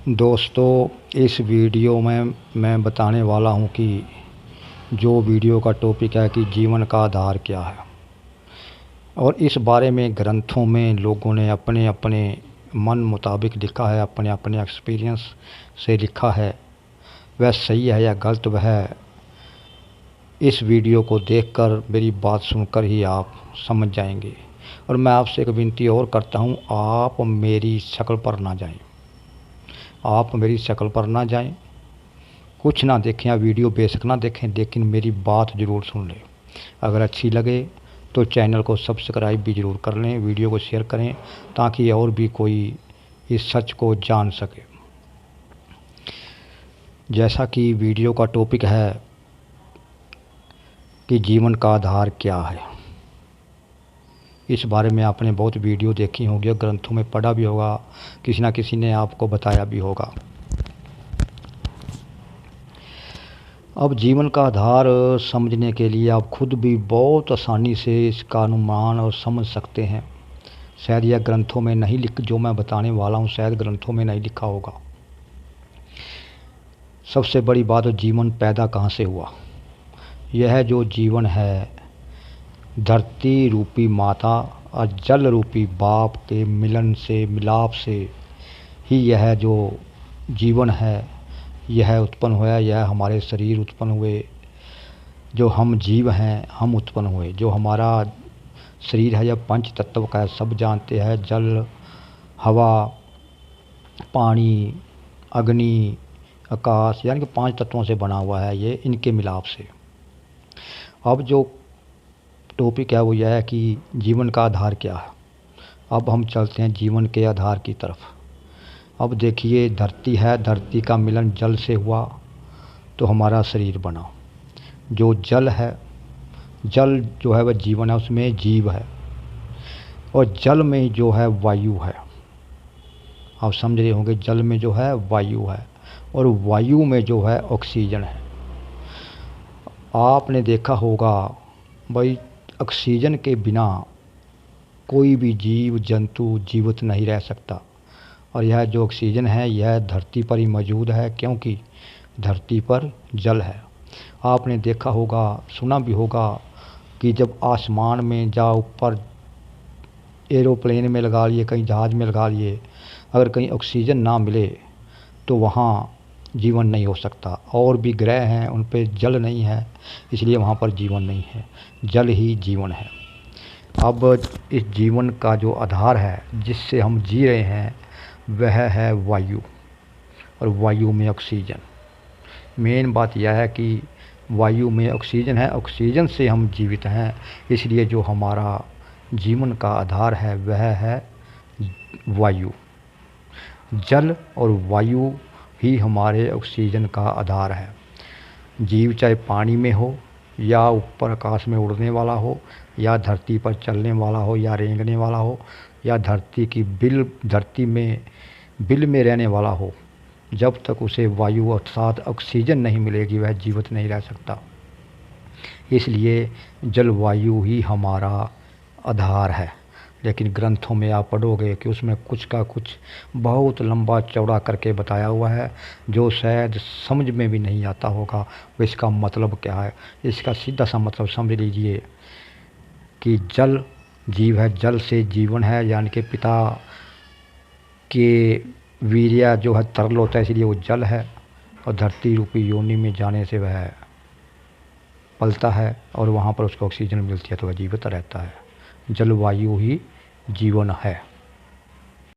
दोस्तों, इस वीडियो में मैं बताने वाला हूं कि जो वीडियो का टॉपिक है कि जीवन का आधार क्या है। और इस बारे में ग्रंथों में लोगों ने अपने अपने मन मुताबिक लिखा है, अपने अपने एक्सपीरियंस से लिखा है। वह सही है या गलत, वह इस वीडियो को देखकर, मेरी बात सुनकर ही आप समझ जाएंगे। और मैं आपसे एक विनती और करता हूं, आप मेरी शक्ल पर ना जाएं। आप मेरी शक्ल पर ना जाएं, कुछ ना देखें या वीडियो बेशक ना देखें, लेकिन मेरी बात ज़रूर सुन लें। अगर अच्छी लगे तो चैनल को सब्सक्राइब भी ज़रूर कर लें, वीडियो को शेयर करें ताकि और भी कोई इस सच को जान सके। जैसा कि वीडियो का टॉपिक है कि जीवन का आधार क्या है। इस बारे में आपने बहुत वीडियो देखी होगी, ग्रंथों में पढ़ा भी होगा, किसी न किसी ने आपको बताया भी होगा। अब जीवन का आधार समझने के लिए आप खुद भी बहुत आसानी से इसका अनुमान और समझ सकते हैं। शायद यह ग्रंथों में नहीं जो मैं बताने वाला हूँ शायद ग्रंथों में नहीं लिखा होगा। सबसे बड़ी बात, जीवन पैदा कहाँ से हुआ। यह जो जीवन है, धरती रूपी माता और जल रूपी बाप के मिलन से, मिलाप से ही यह जो जीवन है यह उत्पन्न हुआ। यह हमारे शरीर उत्पन्न हुए, जो हम जीव हैं हम उत्पन्न हुए। जो हमारा शरीर है यह पंच तत्व का है, सब जानते हैं। जल, हवा, पानी, अग्नि, आकाश, यानी कि 5 तत्वों से बना हुआ है ये, इनके मिलाप से। अब जो टॉपिक है वो यह है कि जीवन का आधार क्या है। अब हम चलते हैं जीवन के आधार की तरफ। अब देखिए, धरती है, धरती का मिलन जल से हुआ तो हमारा शरीर बना। जो जल है, जल जो है वह जीवन है, उसमें जीव है। और जल में जो है वायु है। आप समझ रहे होंगे, जल में जो है वायु है और वायु में जो है ऑक्सीजन है। आपने देखा होगा भाई, ऑक्सीजन के बिना कोई भी जीव जंतु जीवित नहीं रह सकता। और यह जो ऑक्सीजन है यह धरती पर ही मौजूद है, क्योंकि धरती पर जल है। आपने देखा होगा, सुना भी होगा कि जब आसमान में जा, ऊपर एरोप्लेन में लगा लिए, कहीं जहाज़ में लगा लिए, अगर कहीं ऑक्सीजन ना मिले तो वहाँ जीवन नहीं हो सकता। और भी ग्रह हैं उन पे जल नहीं है, इसलिए वहाँ पर जीवन नहीं है। जल ही जीवन है। अब इस जीवन का जो आधार है, जिससे हम जी रहे हैं, वह है वायु। और वायु में ऑक्सीजन। मेन बात यह है कि वायु में ऑक्सीजन है, ऑक्सीजन से हम जीवित हैं। इसलिए जो हमारा जीवन का आधार है वह है वायु। जल और वायु ही हमारे ऑक्सीजन का आधार है। जीव चाहे पानी में हो, या ऊपर आकाश में उड़ने वाला हो, या धरती पर चलने वाला हो, या रेंगने वाला हो, या धरती में बिल में रहने वाला हो, जब तक उसे वायु अर्थात ऑक्सीजन नहीं मिलेगी वह जीवित नहीं रह सकता। इसलिए जलवायु ही हमारा आधार है। लेकिन ग्रंथों में आप पढ़ोगे कि उसमें कुछ का कुछ बहुत लंबा चौड़ा करके बताया हुआ है, जो शायद समझ में भी नहीं आता होगा वो इसका मतलब क्या है। इसका सीधा सा मतलब समझ लीजिए कि जल जीव है, जल से जीवन है, यानी कि पिता के वीर्य जो है तरल होता है, इसलिए वो जल है। और धरती रूपी योनि में जाने से वह पलता है और वहाँ पर उसको ऑक्सीजन मिलती है तो वह जीवित रहता है। जलवायु ही जीवन है।